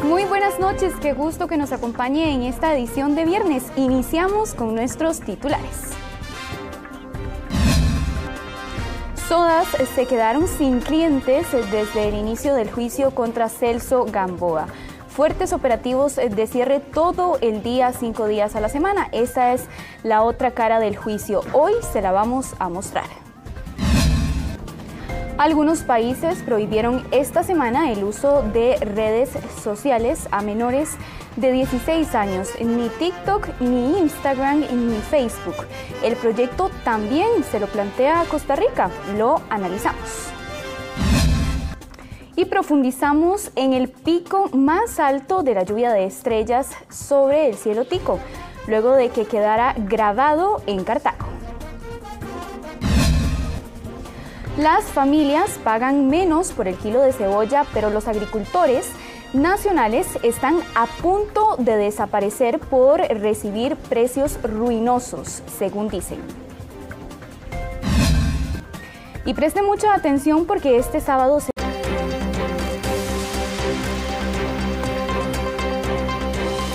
Muy buenas noches, qué gusto que nos acompañe en esta edición de viernes. Iniciamos con nuestros titulares. Sodas se quedaron sin clientes desde el inicio del juicio contra Celso Gamboa. Fuertes operativos de cierre todo el día, 5 días a la semana. Esa es la otra cara del juicio. Hoy se la vamos a mostrar. Algunos países prohibieron esta semana el uso de redes sociales a menores de 16 años, ni TikTok, ni Instagram, ni Facebook. El proyecto también se lo plantea Costa Rica, lo analizamos. Y profundizamos en el pico más alto de la lluvia de estrellas sobre el cielo tico, luego de que quedara grabado en Cartago. Las familias pagan menos por el kilo de cebolla, pero los agricultores nacionales están a punto de desaparecer por recibir precios ruinosos, según dicen. Y preste mucha atención porque este sábado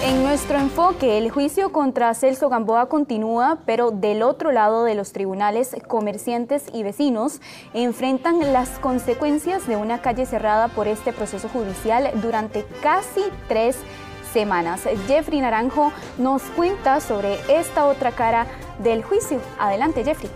En nuestro enfoque, el juicio contra Celso Gamboa continúa, pero del otro lado de los tribunales, comerciantes y vecinos enfrentan las consecuencias de una calle cerrada por este proceso judicial durante casi 3 semanas. Jeffrey Naranjo nos cuenta sobre esta otra cara del juicio. Adelante, Jeffrey.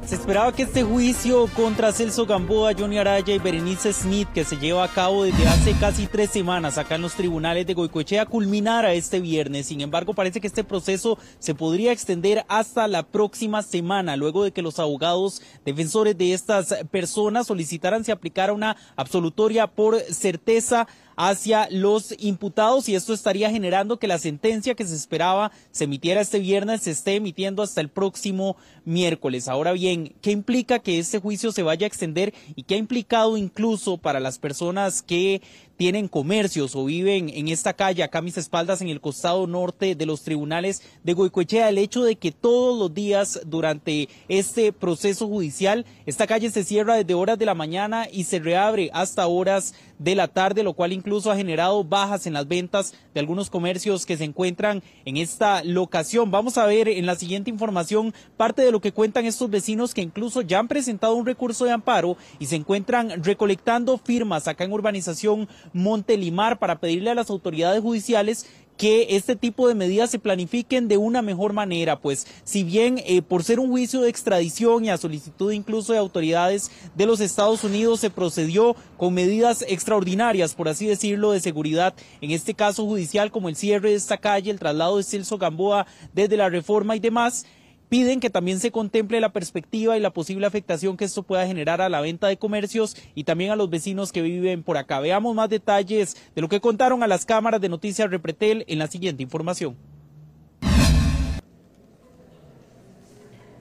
Se esperaba que este juicio contra Celso Gamboa, Johnny Araya y Berenice Smith, que se lleva a cabo desde hace casi 3 semanas acá en los tribunales de Goicoechea, culminara este viernes. Sin embargo, parece que este proceso se podría extender hasta la próxima semana, luego de que los abogados defensores de estas personas solicitaran se aplicara una absolutoria por certeza hacia los imputados, y esto estaría generando que la sentencia que se esperaba se emitiera este viernes se esté emitiendo hasta el próximo miércoles. Ahora bien, ¿qué implica que este juicio se vaya a extender y qué ha implicado incluso para las personas que tienen comercios o viven en esta calle, acá a mis espaldas, en el costado norte de los tribunales de Goicoechea, el hecho de que todos los días durante este proceso judicial, esta calle se cierra desde horas de la mañana y se reabre hasta horas de la tarde, lo cual incluso ha generado bajas en las ventas de algunos comercios que se encuentran en esta locación. Vamos a ver en la siguiente información parte de lo que cuentan estos vecinos que incluso ya han presentado un recurso de amparo y se encuentran recolectando firmas acá en urbanización Montelimar para pedirle a las autoridades judiciales que este tipo de medidas se planifiquen de una mejor manera, pues si bien por ser un juicio de extradición y a solicitud incluso de autoridades de los Estados Unidos se procedió con medidas extraordinarias, por así decirlo, de seguridad, en este caso judicial, como el cierre de esta calle, el traslado de Celso Gamboa desde la Reforma y demás, piden que también se contemple la perspectiva y la posible afectación que esto pueda generar a la venta de comercios y también a los vecinos que viven por acá. Veamos más detalles de lo que contaron a las cámaras de Noticias Repretel en la siguiente información.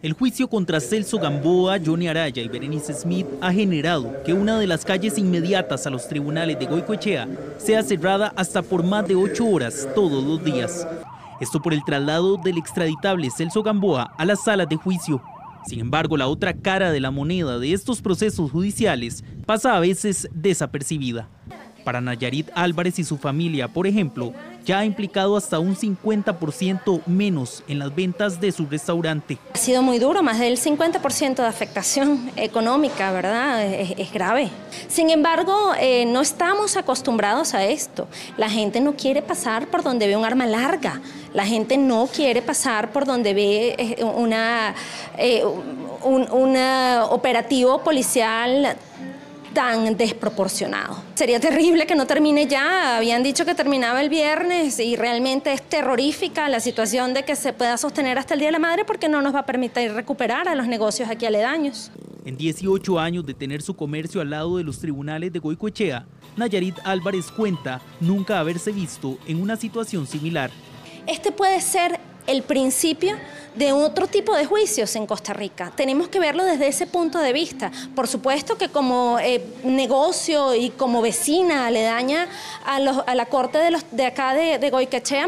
El juicio contra Celso Gamboa, Johnny Araya y Berenice Smith ha generado que una de las calles inmediatas a los tribunales de Goicoechea sea cerrada hasta por más de 8 horas todos los días. Esto por el traslado del extraditable Celso Gamboa a las salas de juicio. Sin embargo, la otra cara de la moneda de estos procesos judiciales pasa a veces desapercibida. Para Nayarit Álvarez y su familia, por ejemplo, ya ha implicado hasta un 50% menos en las ventas de su restaurante. Ha sido muy duro, más del 50% de afectación económica, ¿verdad? Es grave. Sin embargo, no estamos acostumbrados a esto. La gente no quiere pasar por donde ve un arma larga. La gente no quiere pasar por donde ve un operativo policial tan desproporcionado. Sería terrible que no termine ya. Habían dicho que terminaba el viernes y realmente es terrorífica la situación de que se pueda sostener hasta el Día de la Madre porque no nos va a permitir recuperar a los negocios aquí aledaños. En 18 años de tener su comercio al lado de los tribunales de Goicoechea, Nayarit Álvarez cuenta nunca haberse visto en una situación similar. Este puede ser el principio de otro tipo de juicios en Costa Rica. Tenemos que verlo desde ese punto de vista. Por supuesto que como negocio y como vecina aledaña a la corte de acá de Goycochea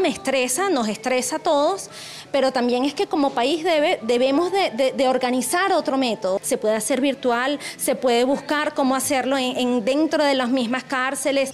nos estresa a todos, pero también es que como país debemos de organizar otro método. Se puede hacer virtual, se puede buscar cómo hacerlo dentro de las mismas cárceles.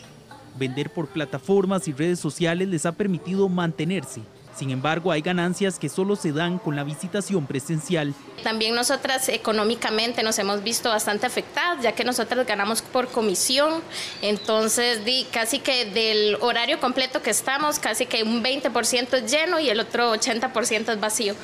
Vender por plataformas y redes sociales les ha permitido mantenerse. Sin embargo, hay ganancias que solo se dan con la visitación presencial. También nosotras económicamente nos hemos visto bastante afectadas, ya que nosotras ganamos por comisión. Entonces, casi que del horario completo que estamos, casi que un 20% es lleno y el otro 80% es vacío.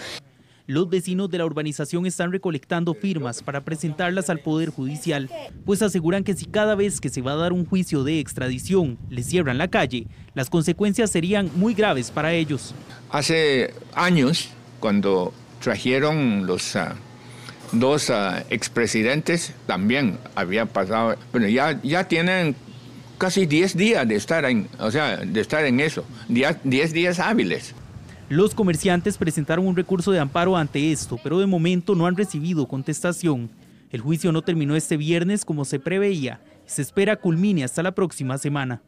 Los vecinos de la urbanización están recolectando firmas para presentarlas al Poder Judicial, pues aseguran que si cada vez que se va a dar un juicio de extradición les cierran la calle, las consecuencias serían muy graves para ellos. Hace años, cuando trajeron los dos expresidentes, también había pasado, bueno, ya tienen casi 10 días de estar en eso, 10 días hábiles. Los comerciantes presentaron un recurso de amparo ante esto, pero de momento no han recibido contestación. El juicio no terminó este viernes como se preveía. Se espera culmine hasta la próxima semana.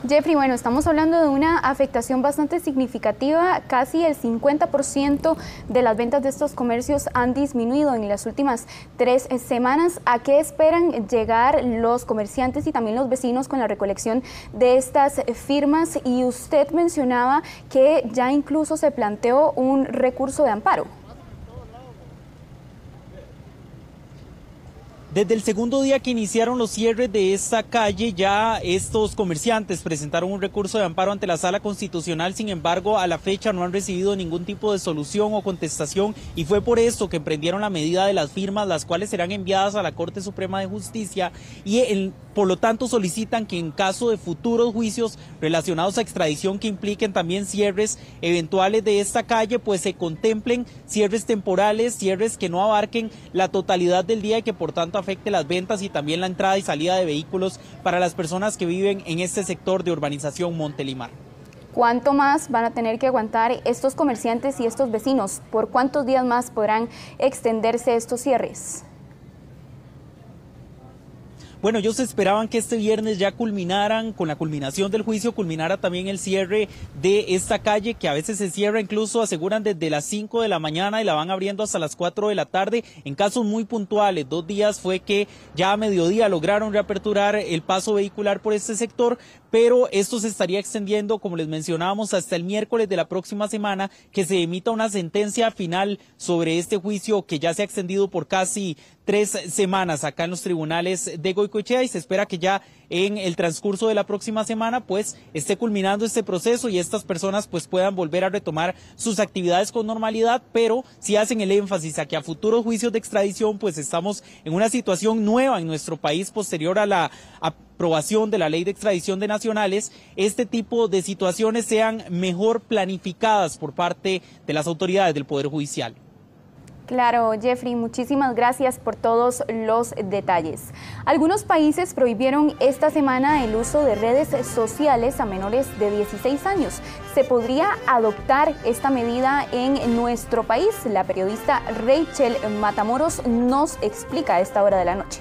Jeffrey, bueno, estamos hablando de una afectación bastante significativa. Casi el 50% de las ventas de estos comercios han disminuido en las últimas 3 semanas. ¿A qué esperan llegar los comerciantes y también los vecinos con la recolección de estas firmas? Y usted mencionaba que ya incluso se planteó un recurso de amparo. Desde el segundo día que iniciaron los cierres de esta calle, ya estos comerciantes presentaron un recurso de amparo ante la Sala Constitucional. Sin embargo, a la fecha no han recibido ningún tipo de solución o contestación y fue por eso que emprendieron la medida de las firmas, las cuales serán enviadas a la Corte Suprema de Justicia y por lo tanto solicitan que en caso de futuros juicios relacionados a extradición que impliquen también cierres eventuales de esta calle, pues se contemplen cierres temporales, cierres que no abarquen la totalidad del día y que por tanto afecte las ventas y también la entrada y salida de vehículos para las personas que viven en este sector de urbanización Montelimar. ¿Cuánto más van a tener que aguantar estos comerciantes y estos vecinos? ¿Por cuántos días más podrán extenderse estos cierres? Bueno, ellos esperaban que este viernes ya culminaran, con la culminación del juicio, culminara también el cierre de esta calle, que a veces se cierra incluso, aseguran, desde las 5 de la mañana y la van abriendo hasta las 4 de la tarde. En casos muy puntuales, 2 días fue que ya a mediodía lograron reaperturar el paso vehicular por este sector, pero esto se estaría extendiendo, como les mencionábamos, hasta el miércoles de la próxima semana, que se emita una sentencia final sobre este juicio que ya se ha extendido por casi 3 semanas acá en los tribunales de Goycochea, y se espera que ya en el transcurso de la próxima semana pues esté culminando este proceso y estas personas pues puedan volver a retomar sus actividades con normalidad, pero si hacen el énfasis a que a futuros juicios de extradición pues estamos en una situación nueva en nuestro país posterior a la aprobación de la ley de extradición de nacionales. Este tipo de situaciones sean mejor planificadas por parte de las autoridades del Poder Judicial. Claro, Jeffrey, muchísimas gracias por todos los detalles. Algunos países prohibieron esta semana el uso de redes sociales a menores de 16 años. ¿Se podría adoptar esta medida en nuestro país? La periodista Rachel Matamoros nos explica a esta hora de la noche.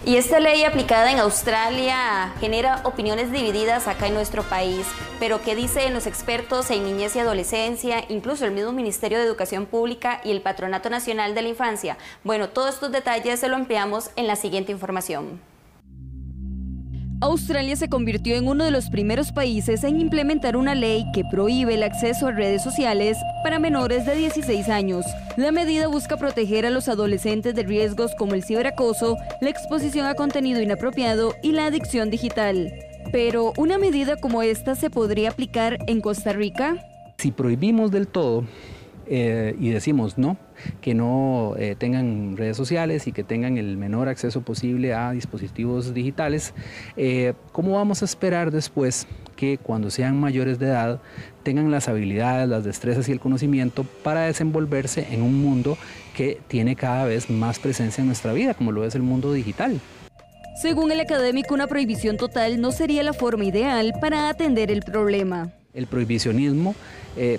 Y esta ley aplicada en Australia genera opiniones divididas acá en nuestro país. Pero ¿qué dicen los expertos en niñez y adolescencia, incluso el mismo Ministerio de Educación Pública y el Patronato Nacional de la Infancia? Bueno, todos estos detalles se lo ampliamos en la siguiente información. Australia se convirtió en uno de los primeros países en implementar una ley que prohíbe el acceso a redes sociales para menores de 16 años. La medida busca proteger a los adolescentes de riesgos como el ciberacoso, la exposición a contenido inapropiado y la adicción digital. Pero, ¿una medida como esta se podría aplicar en Costa Rica? Si prohibimos del todo y decimos no, que no tengan redes sociales y que tengan el menor acceso posible a dispositivos digitales, ¿cómo vamos a esperar después que cuando sean mayores de edad tengan las habilidades, las destrezas y el conocimiento para desenvolverse en un mundo que tiene cada vez más presencia en nuestra vida, como lo es el mundo digital. Según el académico, una prohibición total no sería la forma ideal para atender el problema. El prohibicionismo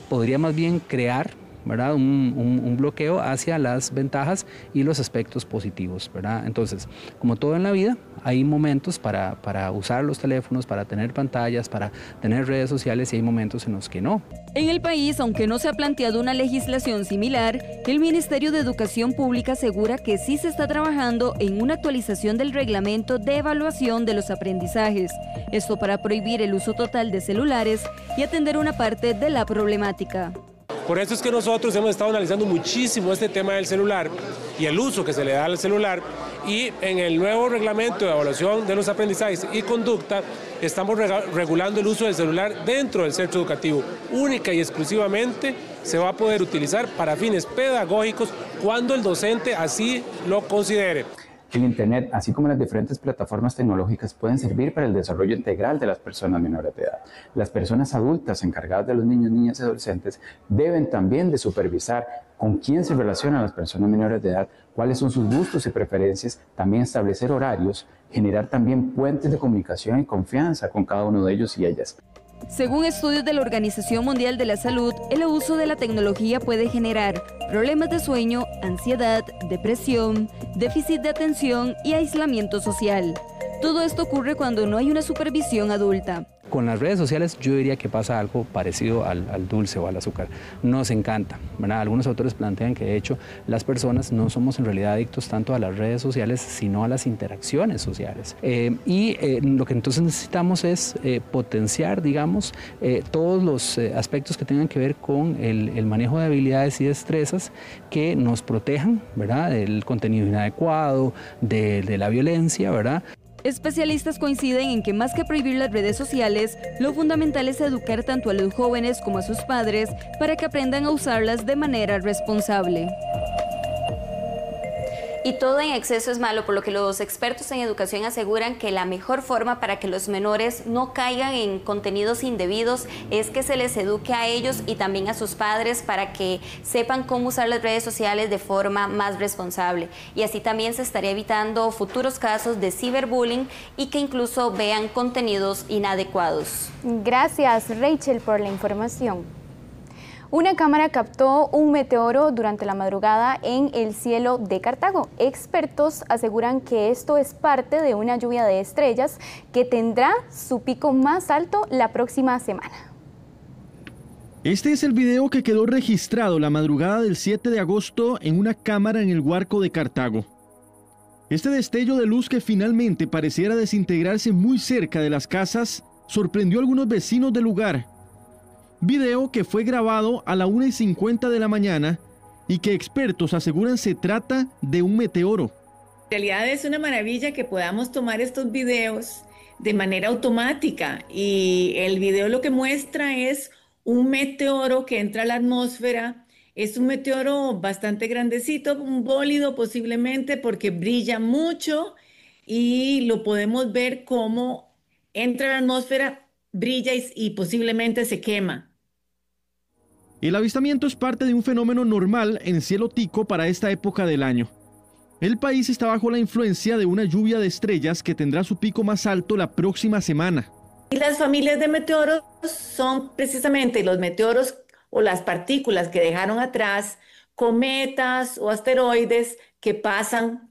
podría más bien crear, ¿verdad?, un bloqueo hacia las ventajas y los aspectos positivos, ¿verdad? Entonces, como todo en la vida, hay momentos para usar los teléfonos, para tener pantallas, para tener redes sociales, y hay momentos en los que no. En el país, aunque no se ha planteado una legislación similar, el Ministerio de Educación Pública asegura que sí se está trabajando en una actualización del reglamento de evaluación de los aprendizajes. Esto para prohibir el uso total de celulares y atender una parte de la problemática. Por eso es que nosotros hemos estado analizando muchísimo este tema del celular y el uso que se le da al celular, y en el nuevo reglamento de evaluación de los aprendizajes y conducta estamos regulando el uso del celular dentro del centro educativo. Única y exclusivamente se va a poder utilizar para fines pedagógicos cuando el docente así lo considere. El Internet, así como las diferentes plataformas tecnológicas, pueden servir para el desarrollo integral de las personas menores de edad. Las personas adultas encargadas de los niños, niñas y adolescentes deben también de supervisar con quién se relacionan las personas menores de edad, cuáles son sus gustos y preferencias, también establecer horarios, generar también puentes de comunicación y confianza con cada uno de ellos y ellas. Según estudios de la Organización Mundial de la Salud, el uso de la tecnología puede generar problemas de sueño, ansiedad, depresión, déficit de atención y aislamiento social. Todo esto ocurre cuando no hay una supervisión adulta. Con las redes sociales yo diría que pasa algo parecido al dulce o al azúcar. Nos encanta, ¿verdad? Algunos autores plantean que de hecho las personas no somos en realidad adictos tanto a las redes sociales, sino a las interacciones sociales. Lo que entonces necesitamos es potenciar, digamos, todos los aspectos que tengan que ver con el manejo de habilidades y destrezas que nos protejan, ¿verdad?, del contenido inadecuado, de la violencia, ¿verdad? Especialistas coinciden en que más que prohibir las redes sociales, lo fundamental es educar tanto a los jóvenes como a sus padres para que aprendan a usarlas de manera responsable. Y todo en exceso es malo, por lo que los expertos en educación aseguran que la mejor forma para que los menores no caigan en contenidos indebidos es que se les eduque a ellos y también a sus padres para que sepan cómo usar las redes sociales de forma más responsable. Y así también se estaría evitando futuros casos de ciberbullying y que incluso vean contenidos inadecuados. Gracias, Rachel, por la información. Una cámara captó un meteoro durante la madrugada en el cielo de Cartago. Expertos aseguran que esto es parte de una lluvia de estrellas que tendrá su pico más alto la próxima semana. Este es el video que quedó registrado la madrugada del 7 de agosto en una cámara en el Huarco de Cartago. Este destello de luz, que finalmente pareciera desintegrarse muy cerca de las casas, sorprendió a algunos vecinos del lugar. Video que fue grabado a la 1:50 de la mañana y que expertos aseguran se trata de un meteoro. En realidad es una maravilla que podamos tomar estos videos de manera automática, y el video lo que muestra es un meteoro que entra a la atmósfera. Es un meteoro bastante grandecito, un bólido posiblemente, porque brilla mucho y lo podemos ver cómo entra a la atmósfera, brilla y posiblemente se quema. El avistamiento es parte de un fenómeno normal en cielo tico para esta época del año. El país está bajo la influencia de una lluvia de estrellas que tendrá su pico más alto la próxima semana. Y las familias de meteoros son precisamente los meteoros o las partículas que dejaron atrás cometas o asteroides que pasan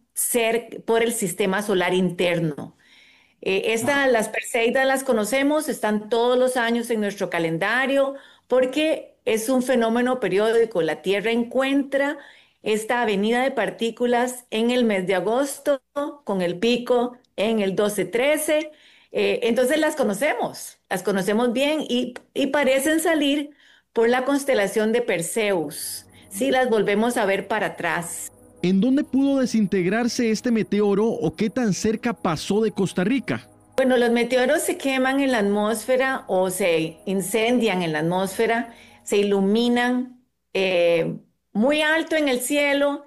por el sistema solar interno. Las Perseidas las conocemos, están todos los años en nuestro calendario porque es un fenómeno periódico. La Tierra encuentra esta avenida de partículas en el mes de agosto, con el pico en el 12-13. Entonces las conocemos bien y parecen salir por la constelación de Perseus, si las volvemos a ver para atrás. ¿En dónde pudo desintegrarse este meteoro o qué tan cerca pasó de Costa Rica? Bueno, los meteoros se queman en la atmósfera o se incendian en la atmósfera, se iluminan muy alto en el cielo.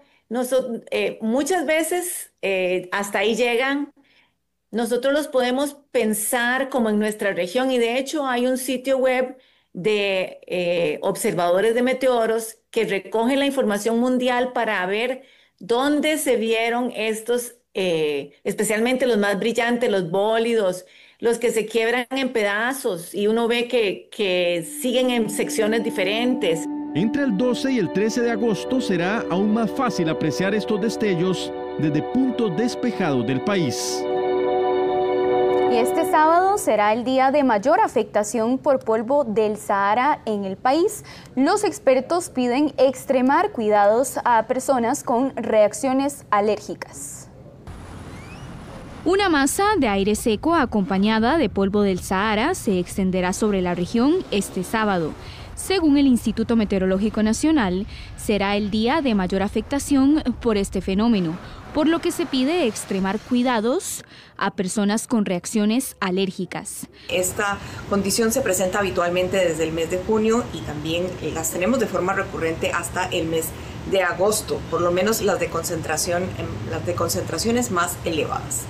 Muchas veces hasta ahí llegan. Nosotros los podemos pensar como en nuestra región, y de hecho hay un sitio web de observadores de meteoros que recogen la información mundial para ver dónde se vieron estos, especialmente los más brillantes, los bólidos, los que se quiebran en pedazos y uno ve que siguen en secciones diferentes. Entre el 12 y el 13 de agosto será aún más fácil apreciar estos destellos desde puntos despejados del país. Y este sábado será el día de mayor afectación por polvo del Sahara en el país. Los expertos piden extremar cuidados a personas con reacciones alérgicas. Una masa de aire seco acompañada de polvo del Sahara se extenderá sobre la región este sábado. Según el Instituto Meteorológico Nacional, será el día de mayor afectación por este fenómeno, por lo que se pide extremar cuidados a personas con reacciones alérgicas. Esta condición se presenta habitualmente desde el mes de junio y también las tenemos de forma recurrente hasta el mes de agosto, por lo menos las de concentraciones más elevadas.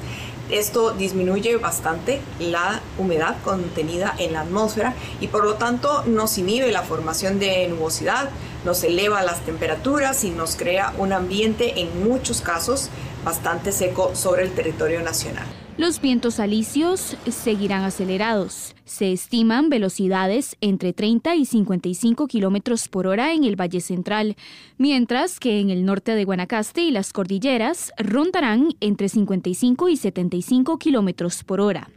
Esto disminuye bastante la humedad contenida en la atmósfera y por lo tanto nos inhibe la formación de nubosidad, nos eleva las temperaturas y nos crea un ambiente en muchos casos bastante seco sobre el territorio nacional. Los vientos alisios seguirán acelerados. Se estiman velocidades entre 30 y 55 kilómetros por hora en el Valle Central, mientras que en el norte de Guanacaste y las cordilleras rondarán entre 55 y 75 kilómetros por hora.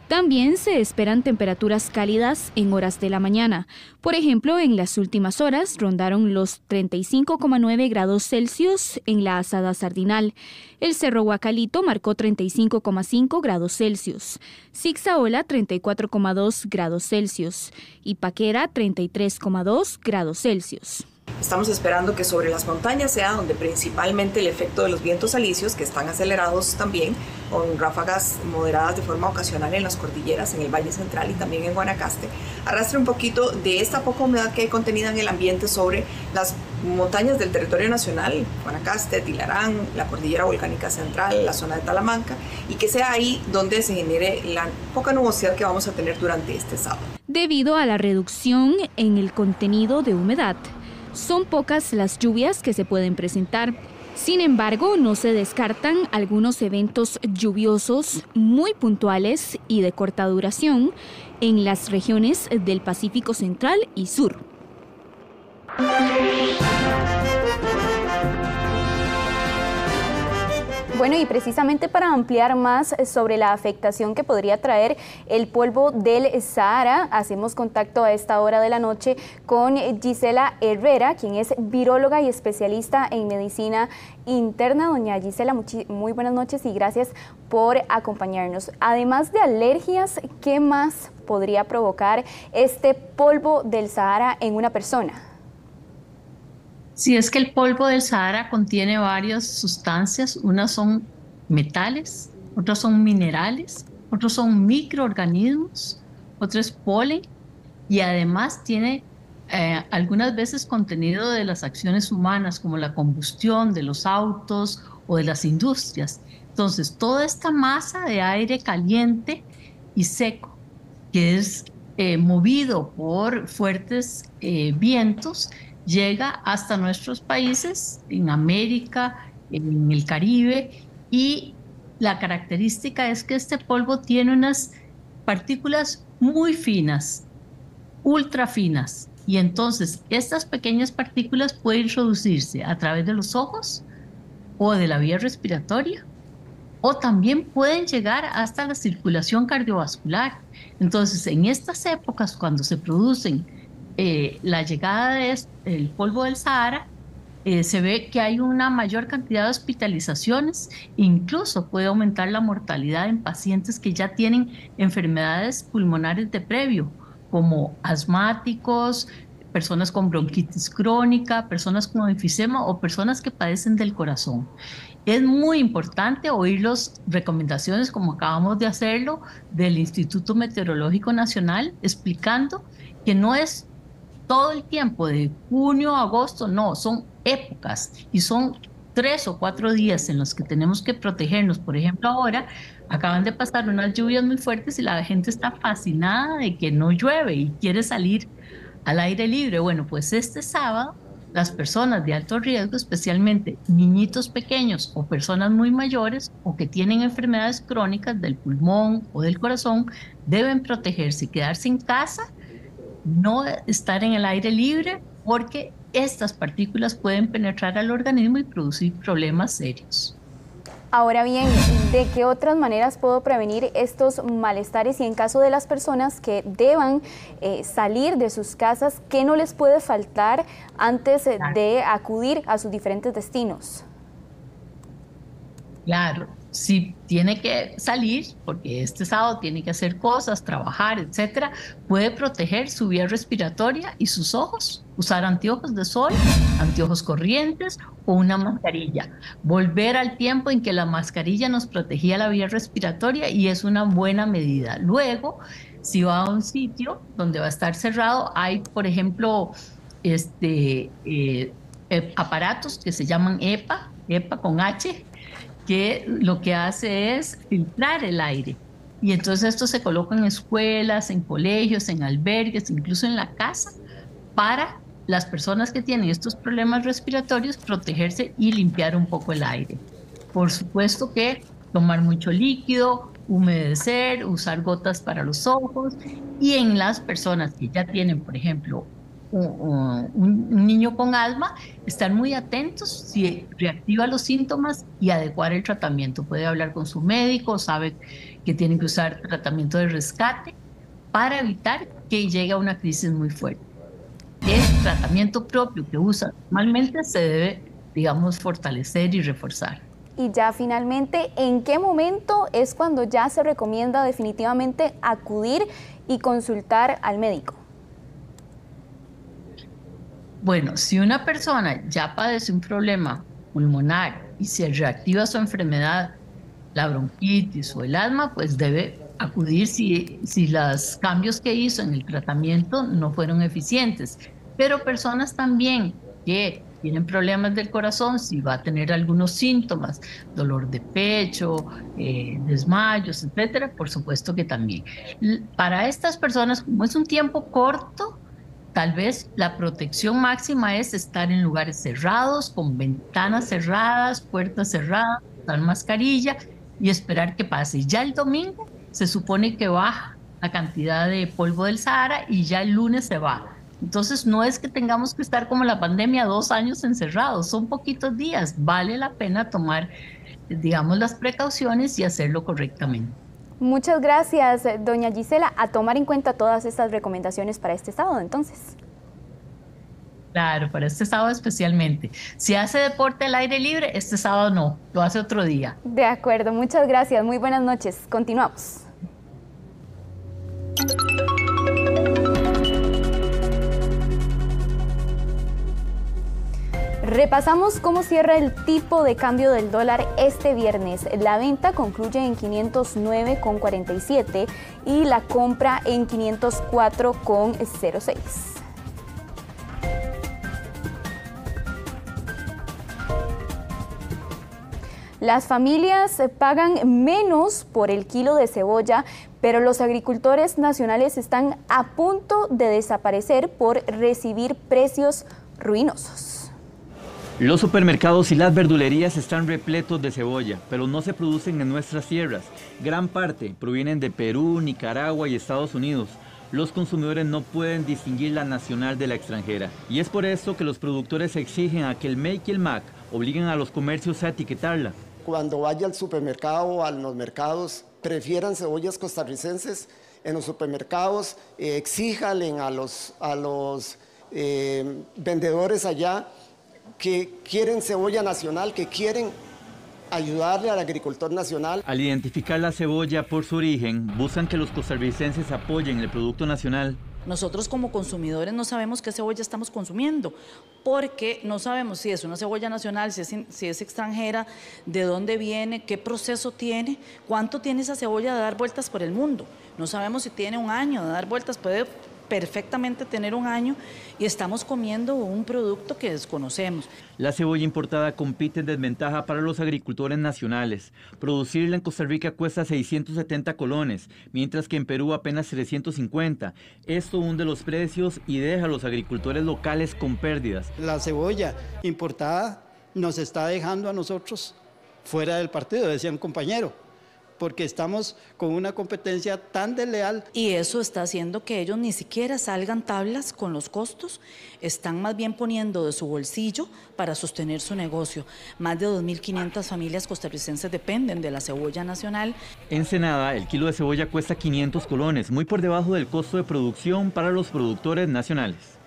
También se esperan temperaturas cálidas en horas de la mañana. Por ejemplo, en las últimas horas rondaron los 35,9 grados Celsius en la Asada Sardinal. El Cerro Huacalito marcó 35,5 grados Celsius. Zixaola 34,2 grados Celsius y Paquera 33,2 grados Celsius. Estamos esperando que sobre las montañas sea donde principalmente el efecto de los vientos alisios, que están acelerados también, con ráfagas moderadas de forma ocasional en las cordilleras, en el Valle Central y también en Guanacaste, arrastre un poquito de esta poca humedad que hay contenida en el ambiente sobre las montañas del territorio nacional, Guanacaste, Tilarán, la cordillera volcánica central, la zona de Talamanca, y que sea ahí donde se genere la poca nubosidad que vamos a tener durante este sábado. Debido a la reducción en el contenido de humedad, son pocas las lluvias que se pueden presentar. Sin embargo, no se descartan algunos eventos lluviosos muy puntuales y de corta duración en las regiones del Pacífico Central y Sur. Bueno, y precisamente para ampliar más sobre la afectación que podría traer el polvo del Sahara, hacemos contacto a esta hora de la noche con Gisela Herrera, quien es viróloga y especialista en medicina interna. Doña Gisela, muy buenas noches y gracias por acompañarnos. Además de alergias, ¿qué más podría provocar este polvo del Sahara en una persona? Sí, es que el polvo del Sahara contiene varias sustancias, unas son metales, otras son minerales, otros son microorganismos, otros es polen y además tiene algunas veces contenido de las acciones humanas como la combustión de los autos o de las industrias. Entonces, toda esta masa de aire caliente y seco que es movido por fuertes vientos llega hasta nuestros países, en América, en el Caribe, y la característica es que este polvo tiene unas partículas muy finas, ultra finas, y entonces estas pequeñas partículas pueden introducirse a través de los ojos o de la vía respiratoria, o también pueden llegar hasta la circulación cardiovascular. Entonces, en estas épocas, cuando se producen la llegada del polvo del Sahara, se ve que hay una mayor cantidad de hospitalizaciones, incluso puede aumentar la mortalidad en pacientes que ya tienen enfermedades pulmonares de previo, como asmáticos, personas con bronquitis crónica, personas con enfisema o personas que padecen del corazón. Es muy importante oír las recomendaciones, como acabamos de hacerlo, del Instituto Meteorológico Nacional, explicando que no es todo el tiempo de junio a agosto, no, son épocas y son 3 o 4 días en los que tenemos que protegernos. Por ejemplo, ahora Acaban de pasar unas lluvias muy fuertes y la gente está fascinada de que no llueve y quiere salir al aire libre. Bueno, pues este sábado las personas de alto riesgo, especialmente niñitos pequeños o personas muy mayores o que tienen enfermedades crónicas del pulmón o del corazón, deben protegerse y quedarse en casa, no estar en el aire libre, porque estas partículas pueden penetrar al organismo y producir problemas serios. Ahora bien, ¿de qué otras maneras puedo prevenir estos malestares? Y en caso de las personas que deban salir de sus casas, ¿qué no les puede faltar antes de acudir a sus diferentes destinos? Claro, si tiene que salir, porque este sábado tiene que hacer cosas, trabajar, etcétera, puede proteger su vía respiratoria y sus ojos, usar anteojos de sol, anteojos corrientes o una mascarilla. Volver al tiempo en que la mascarilla nos protegía la vía respiratoria y es una buena medida. Luego, si va a un sitio donde va a estar cerrado, hay, por ejemplo, aparatos que se llaman EPA con H, que lo que hace es filtrar el aire. Y entonces esto se coloca en escuelas, en colegios, en albergues, incluso en la casa, para las personas que tienen estos problemas respiratorios protegerse y limpiar un poco el aire. Por supuesto que tomar mucho líquido, humedecer, usar gotas para los ojos, y en las personas que ya tienen, por ejemplo, un niño con asma, estar muy atentos si reactiva los síntomas y adecuar el tratamiento. Puede hablar con su médico, sabe que tienen que usar tratamiento de rescate para evitar que llegue a una crisis muy fuerte. El tratamiento propio que usa normalmente se debe, digamos, fortalecer y reforzar. Y ya finalmente, ¿en qué momento es cuando ya se recomienda definitivamente acudir y consultar al médico? Bueno, si una persona ya padece un problema pulmonar y se reactiva su enfermedad, la bronquitis o el asma, pues debe acudir si los cambios que hizo en el tratamiento no fueron eficientes. Pero personas también que tienen problemas del corazón, si va a tener algunos síntomas, dolor de pecho, desmayos, etcétera, por supuesto que también. Para estas personas, como es un tiempo corto, tal vez la protección máxima es estar en lugares cerrados, con ventanas cerradas, puertas cerradas, usar mascarilla y esperar que pase. Ya el domingo se supone que baja la cantidad de polvo del Sahara y ya el lunes se va. Entonces no es que tengamos que estar como la pandemia 2 años encerrados, son poquitos días. Vale la pena tomar, digamos, las precauciones y hacerlo correctamente. Muchas gracias, doña Gisela. A tomar en cuenta todas estas recomendaciones para este sábado, entonces. Claro, para este sábado especialmente. Si hace deporte al aire libre, este sábado no, lo hace otro día. De acuerdo, muchas gracias. Muy buenas noches. Continuamos. Repasamos cómo cierra el tipo de cambio del dólar este viernes. La venta concluye en 509,47 y la compra en 504,06. Las familias pagan menos por el kilo de cebolla, pero los agricultores nacionales están a punto de desaparecer por recibir precios ruinosos. Los supermercados y las verdulerías están repletos de cebolla, pero no se producen en nuestras tierras. Gran parte provienen de Perú, Nicaragua y Estados Unidos. Los consumidores no pueden distinguir la nacional de la extranjera. Y es por eso que los productores exigen a que el MEC y el MAC obliguen a los comercios a etiquetarla. Cuando vaya al supermercado o a los mercados, prefieran cebollas costarricenses. En los supermercados, exíjanle a los vendedores allá que quieren cebolla nacional, que quieren ayudarle al agricultor nacional. Al identificar la cebolla por su origen, buscan que los costarricenses apoyen el producto nacional. Nosotros como consumidores no sabemos qué cebolla estamos consumiendo, porque no sabemos si es una cebolla nacional, si es extranjera, de dónde viene, qué proceso tiene, cuánto tiene esa cebolla de dar vueltas por el mundo. No sabemos si tiene un año de dar vueltas, puede perfectamente tener un año y estamos comiendo un producto que desconocemos. La cebolla importada compite en desventaja para los agricultores nacionales. Producirla en Costa Rica cuesta 670 colones, mientras que en Perú apenas 350. Esto hunde los precios y deja a los agricultores locales con pérdidas. La cebolla importada nos está dejando a nosotros fuera del partido, decía un compañero, porque estamos con una competencia tan desleal. Y eso está haciendo que ellos ni siquiera salgan tablas con los costos, están más bien poniendo de su bolsillo para sostener su negocio. Más de 2.500 familias costarricenses dependen de la cebolla nacional. En Ensenada, el kilo de cebolla cuesta 500 colones, muy por debajo del costo de producción para los productores nacionales.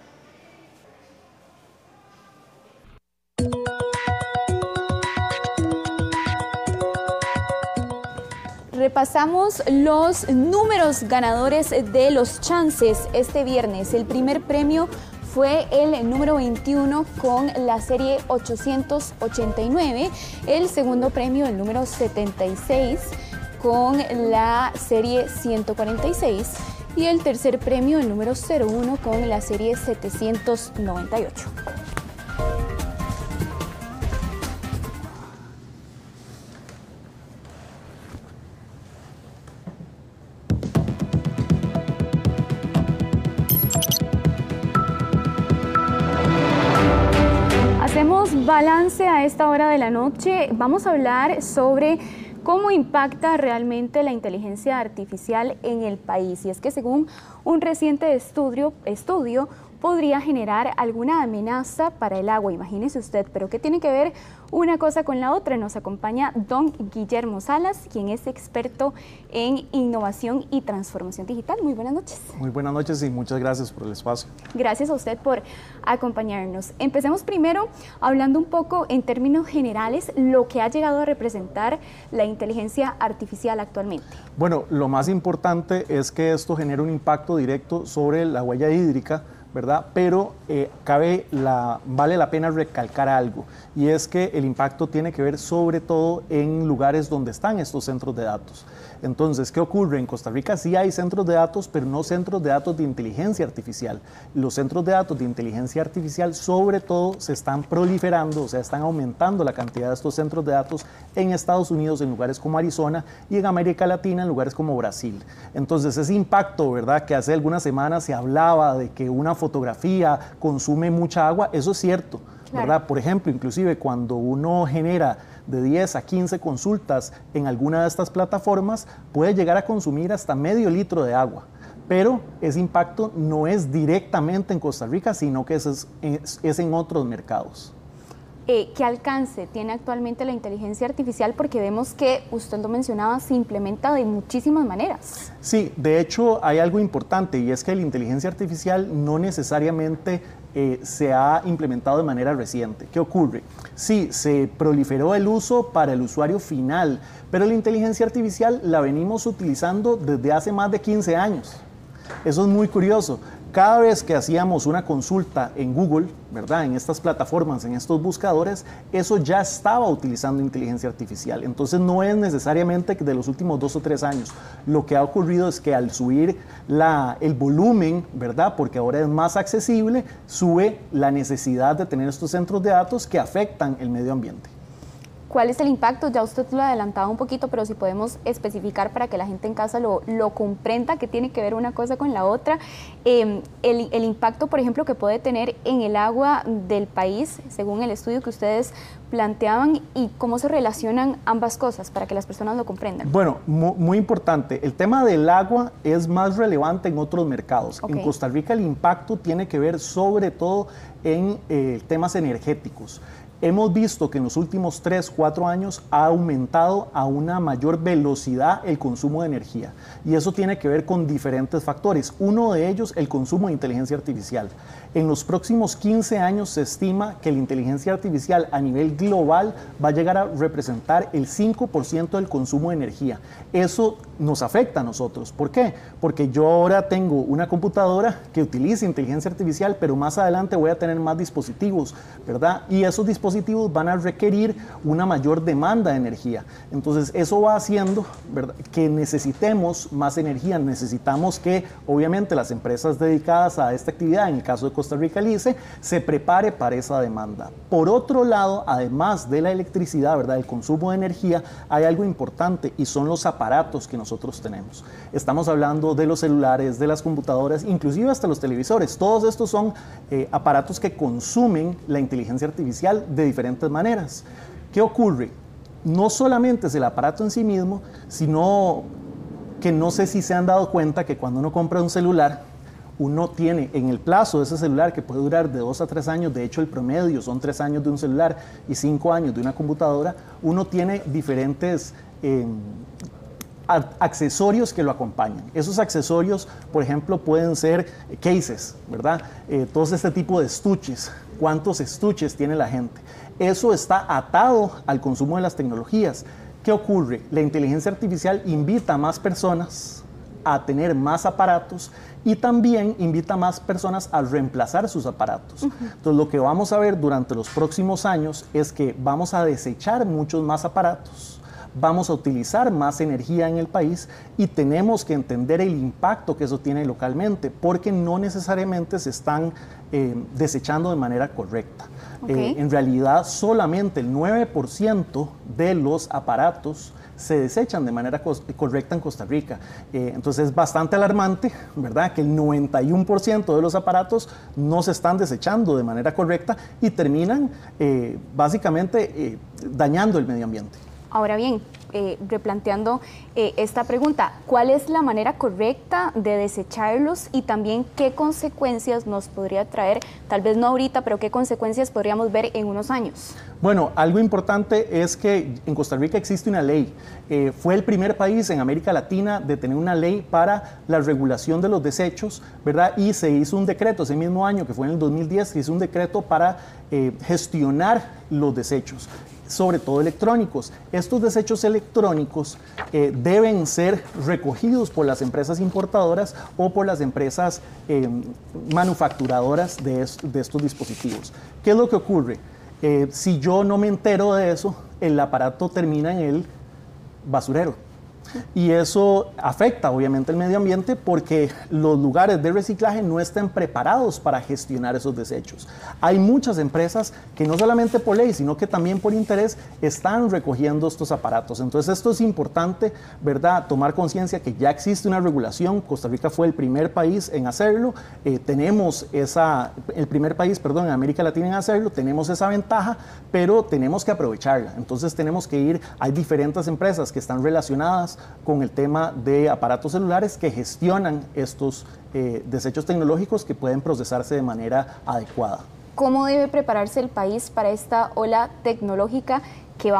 Repasamos los números ganadores de los chances este viernes. El primer premio fue el número 21 con la serie 889. El segundo premio, el número 76 con la serie 146. Y el tercer premio, el número 01 con la serie 798. Hacemos balance a esta hora de la noche. Vamos a hablar sobre cómo impacta realmente la inteligencia artificial en el país. Y es que según un reciente estudio podría generar alguna amenaza para el agua. Imagínese usted, pero ¿qué tiene que ver una cosa con la otra? Nos acompaña don Guillermo Salas, quien es experto en innovación y transformación digital. Muy buenas noches. Muy buenas noches y muchas gracias por el espacio. Gracias a usted por acompañarnos. Empecemos primero hablando un poco en términos generales lo que ha llegado a representar la inteligencia artificial actualmente. Bueno, lo más importante es que esto genera un impacto directo sobre la huella hídrica, ¿verdad? Pero vale la pena recalcar algo, y es que el impacto tiene que ver sobre todo en lugares donde están estos centros de datos. Entonces, ¿qué ocurre? En Costa Rica sí hay centros de datos, pero no centros de datos de inteligencia artificial. Los centros de datos de inteligencia artificial sobre todo se están proliferando, o sea, están aumentando la cantidad de estos centros de datos en Estados Unidos, en lugares como Arizona, y en América Latina, en lugares como Brasil. Entonces, ese impacto, ¿verdad? Que hace algunas semanas se hablaba de que una fotografía consume mucha agua, eso es cierto, ¿verdad? Claro. Por ejemplo, inclusive cuando uno genera de 10 a 15 consultas en alguna de estas plataformas, puede llegar a consumir hasta medio litro de agua. Pero ese impacto no es directamente en Costa Rica, sino que es en otros mercados. ¿Qué alcance tiene actualmente la inteligencia artificial? Porque vemos que, usted lo mencionaba, se implementa de muchísimas maneras. Sí, de hecho hay algo importante, y es que la inteligencia artificial no necesariamente se ha implementado de manera reciente. ¿Qué ocurre? Sí, se proliferó el uso para el usuario final, pero la inteligencia artificial la venimos utilizando desde hace más de 15 años. Eso es muy curioso. Cada vez que hacíamos una consulta en Google, ¿verdad? En estas plataformas, en estos buscadores, eso ya estaba utilizando inteligencia artificial. Entonces no es necesariamente de los últimos 2 o 3 años. Lo que ha ocurrido es que al subir el volumen, ¿verdad? Porque ahora es más accesible, sube la necesidad de tener estos centros de datos que afectan el medio ambiente. ¿Cuál es el impacto? Ya usted lo adelantaba un poquito, pero si podemos especificar para que la gente en casa lo comprenda, que tiene que ver una cosa con la otra. El impacto, por ejemplo, que puede tener en el agua del país, según el estudio que ustedes planteaban, y cómo se relacionan ambas cosas para que las personas lo comprendan. Bueno, muy importante. El tema del agua es más relevante en otros mercados. Okay. En Costa Rica el impacto tiene que ver sobre todo en temas energéticos. Hemos visto que en los últimos 3-4 años ha aumentado a una mayor velocidad el consumo de energía, y eso tiene que ver con diferentes factores. Uno de ellos, el consumo de inteligencia artificial. En los próximos 15 años se estima que la inteligencia artificial a nivel global va a llegar a representar el 5% del consumo de energía. Eso nos afecta a nosotros. ¿Por qué? Porque yo ahora tengo una computadora que utiliza inteligencia artificial, pero más adelante voy a tener más dispositivos, ¿verdad? Y esos dispositivos van a requerir una mayor demanda de energía. Entonces eso va haciendo, ¿verdad?, que necesitemos más energía. Necesitamos que obviamente las empresas dedicadas a esta actividad, en el caso de Costa Rica el ICE, se prepare para esa demanda. Por otro lado, además de la electricidad, ¿verdad?, el consumo de energía, hay algo importante y son los aparatos que nosotros tenemos. Estamos hablando de los celulares, de las computadoras, inclusive hasta los televisores. Todos estos son aparatos que consumen la inteligencia artificial de diferentes maneras. ¿Qué ocurre? No solamente es el aparato en sí mismo, sino que no sé si se han dado cuenta que cuando uno compra un celular, uno tiene en el plazo de ese celular, que puede durar de 2 a 3 años, de hecho el promedio son 3 años de un celular y 5 años de una computadora, uno tiene diferentes accesorios que lo acompañan. Esos accesorios, por ejemplo, pueden ser cases, ¿verdad? Todo este tipo de estuches. ¿Cuántos estuches tiene la gente? Eso está atado al consumo de las tecnologías. ¿Qué ocurre? La inteligencia artificial invita a más personas a tener más aparatos y también invita a más personas a reemplazar sus aparatos. Entonces, lo que vamos a ver durante los próximos años es que vamos a desechar muchos más aparatos, vamos a utilizar más energía en el país y tenemos que entender el impacto que eso tiene localmente, porque no necesariamente se están desechando de manera correcta. En realidad, solamente el 9% de los aparatos se desechan de manera correcta en Costa Rica. Entonces es bastante alarmante, ¿verdad?, que el 91% de los aparatos no se están desechando de manera correcta y terminan básicamente dañando el medio ambiente. Ahora bien, replanteando esta pregunta, ¿cuál es la manera correcta de desecharlos y también qué consecuencias nos podría traer, tal vez no ahorita, pero qué consecuencias podríamos ver en unos años? Bueno, algo importante es que en Costa Rica existe una ley. Fue el primer país en América Latina de tener una ley para la regulación de los desechos, ¿verdad? Y se hizo un decreto ese mismo año, que fue en el 2010, se hizo un decreto para gestionar los desechos, sobre todo electrónicos. Estos desechos electrónicos deben ser recogidos por las empresas importadoras o por las empresas manufacturadoras de estos dispositivos. ¿Qué es lo que ocurre? Si yo no me entero de eso, el aparato termina en el basurero. Y eso afecta obviamente el medio ambiente porque los lugares de reciclaje no están preparados para gestionar esos desechos. Hay muchas empresas que no solamente por ley, sino que también por interés están recogiendo estos aparatos. Entonces esto es importante, ¿verdad?, tomar conciencia que ya existe una regulación. Costa Rica fue el primer país en hacerlo. Tenemos el primer país, perdón, en América Latina en hacerlo. Tenemos esa ventaja, pero tenemos que aprovecharla. Entonces tenemos que ir, hay diferentes empresas que están relacionadas con el tema de aparatos celulares que gestionan estos desechos tecnológicos que pueden procesarse de manera adecuada. ¿Cómo debe prepararse el país para esta ola tecnológica que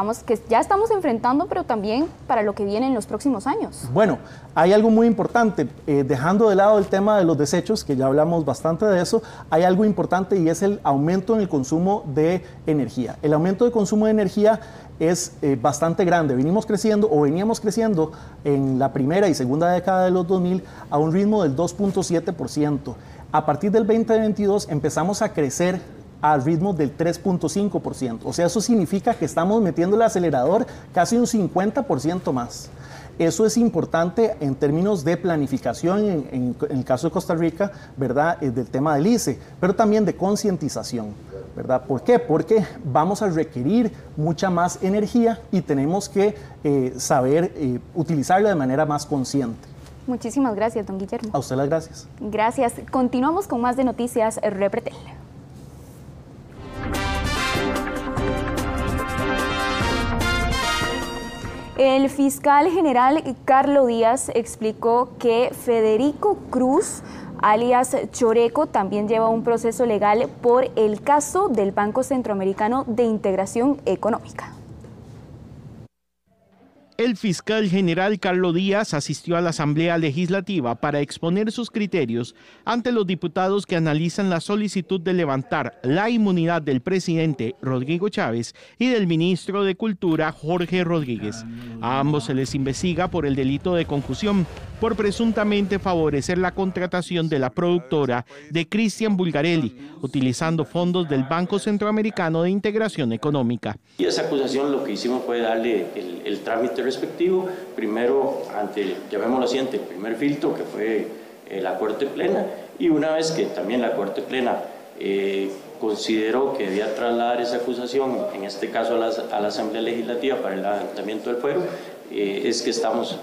ya estamos enfrentando, pero también para lo que viene en los próximos años? Bueno, hay algo muy importante, dejando de lado el tema de los desechos, que ya hablamos bastante de eso, hay algo importante y es el aumento en el consumo de energía. El aumento de consumo de energía es bastante grande. Veníamos creciendo en la primera y segunda década de los 2000 a un ritmo del 2.7%. A partir del 2022 empezamos a crecer al ritmo del 3.5%. O sea, eso significa que estamos metiendo el acelerador casi un 50% más. Eso es importante en términos de planificación, en el caso de Costa Rica, ¿verdad?, del tema del ICE, pero también de concientización, ¿verdad? ¿Por qué? Porque vamos a requerir mucha más energía y tenemos que saber utilizarla de manera más consciente. Muchísimas gracias, don Guillermo. A usted las gracias. Gracias. Continuamos con más de Noticias Repretel. El fiscal general Carlos Díaz explicó que Federico Cruz, alias Choreco, también lleva un proceso legal por el caso del Banco Centroamericano de Integración Económica. El fiscal general Carlos Díaz asistió a la Asamblea Legislativa para exponer sus criterios ante los diputados que analizan la solicitud de levantar la inmunidad del presidente Rodrigo Chávez y del ministro de Cultura Jorge Rodríguez. A ambos se les investiga por el delito de concusión por presuntamente favorecer la contratación de la productora de Cristian Bulgarelli, utilizando fondos del Banco Centroamericano de Integración Económica. Y esa acusación lo que hicimos fue darle el trámite respectivo, primero ante, llamémoslo así, ante el primer filtro que fue la Corte Plena, y una vez que también la Corte Plena consideró que debía trasladar esa acusación, en este caso a la Asamblea Legislativa para el levantamiento del fuero, es que estamos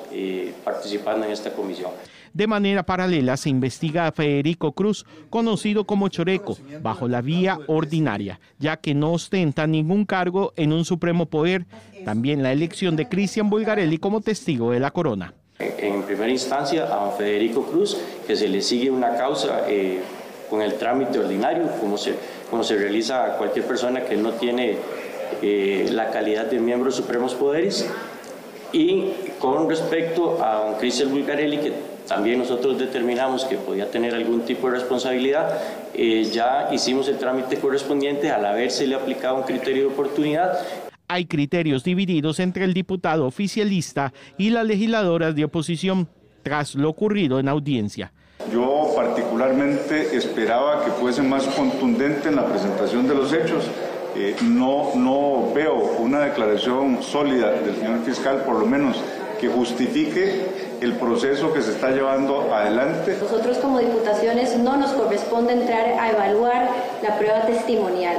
participando en esta comisión. De manera paralela se investiga a Federico Cruz, conocido como Choreco, bajo la vía ordinaria, ya que no ostenta ningún cargo en un supremo poder. También la elección de Cristian Bulgarelli como testigo de la corona. En primera instancia a Federico Cruz, que se le sigue una causa con el trámite ordinario, como se realiza a cualquier persona que no tiene la calidad de miembro de supremos poderes. Y con respecto a don Cristian Bulgarelli, que también nosotros determinamos que podía tener algún tipo de responsabilidad, ya hicimos el trámite correspondiente al habérsele aplicado un criterio de oportunidad. Hay criterios divididos entre el diputado oficialista y las legisladoras de oposición, tras lo ocurrido en audiencia. Yo particularmente esperaba que fuese más contundente en la presentación de los hechos. No veo una declaración sólida del señor fiscal, por lo menos que justifique el proceso que se está llevando adelante. Nosotros como diputaciones no nos corresponde entrar a evaluar la prueba testimonial.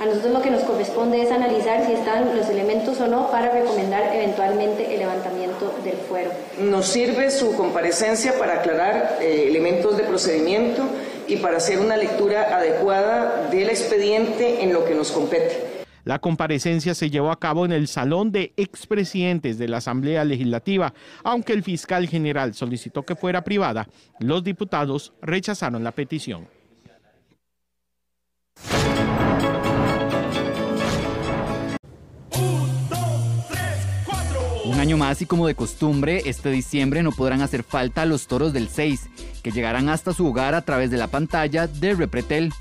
A nosotros lo que nos corresponde es analizar si están los elementos o no para recomendar eventualmente el levantamiento del fuero. Nos sirve su comparecencia para aclarar elementos de procedimiento y para hacer una lectura adecuada del expediente en lo que nos compete. La comparecencia se llevó a cabo en el Salón de Expresidentes de la Asamblea Legislativa. Aunque el fiscal general solicitó que fuera privada, los diputados rechazaron la petición. Un año más y como de costumbre, este diciembre no podrán hacer falta los toros del 6, que llegarán hasta su hogar a través de la pantalla de Repretel.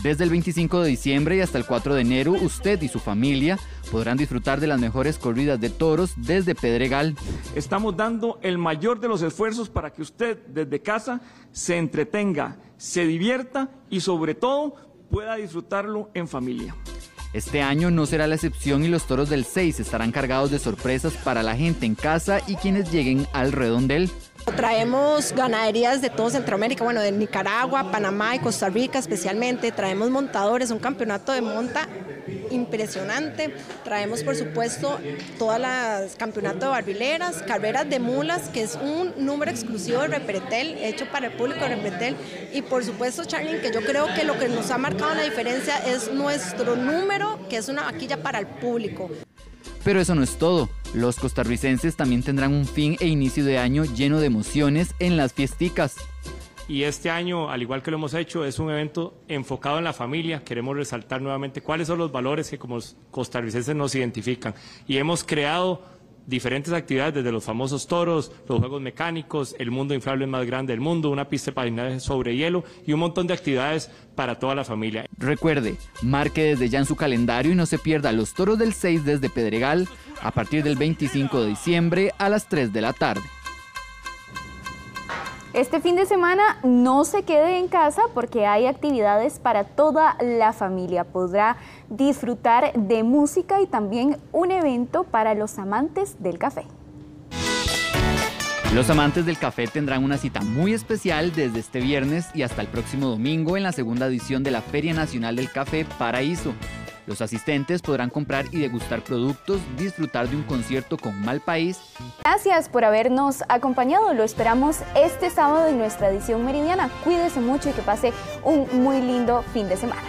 Desde el 25 de diciembre y hasta el 4 de enero, usted y su familia podrán disfrutar de las mejores corridas de toros desde Pedregal. Estamos dando el mayor de los esfuerzos para que usted desde casa se entretenga, se divierta y sobre todo pueda disfrutarlo en familia. Este año no será la excepción y los toros del 6 estarán cargados de sorpresas para la gente en casa y quienes lleguen al redondel. Traemos ganaderías de todo Centroamérica, bueno, de Nicaragua, Panamá y Costa Rica especialmente. Traemos montadores, un campeonato de monta impresionante. Traemos, por supuesto, todas las campeonatos de barbileras, carreras de mulas, que es un número exclusivo de Repretel, hecho para el público de Repretel. Y, por supuesto, Charlene, que yo creo que lo que nos ha marcado la diferencia es nuestro número, que es una vaquilla para el público. Pero eso no es todo. Los costarricenses también tendrán un fin e inicio de año lleno de emociones en las fiesticas. Y este año, al igual que lo hemos hecho, es un evento enfocado en la familia. Queremos resaltar nuevamente cuáles son los valores que como costarricenses nos identifican. Y hemos creado diferentes actividades, desde los famosos toros, los juegos mecánicos, el mundo inflable más grande del mundo, una pista de patinaje sobre hielo y un montón de actividades para toda la familia. Recuerde, marque desde ya en su calendario y no se pierda los toros del 6 desde Pedregal a partir del 25 de diciembre a las 3 de la tarde. Este fin de semana no se quede en casa porque hay actividades para toda la familia. Podrá disfrutar de música y también un evento para los amantes del café. Los amantes del café tendrán una cita muy especial desde este viernes y hasta el próximo domingo en la segunda edición de la Feria Nacional del Café Paraíso. Los asistentes podrán comprar y degustar productos, disfrutar de un concierto con Malpaís. Gracias por habernos acompañado. Lo esperamos este sábado en nuestra edición meridiana. Cuídese mucho y que pase un muy lindo fin de semana.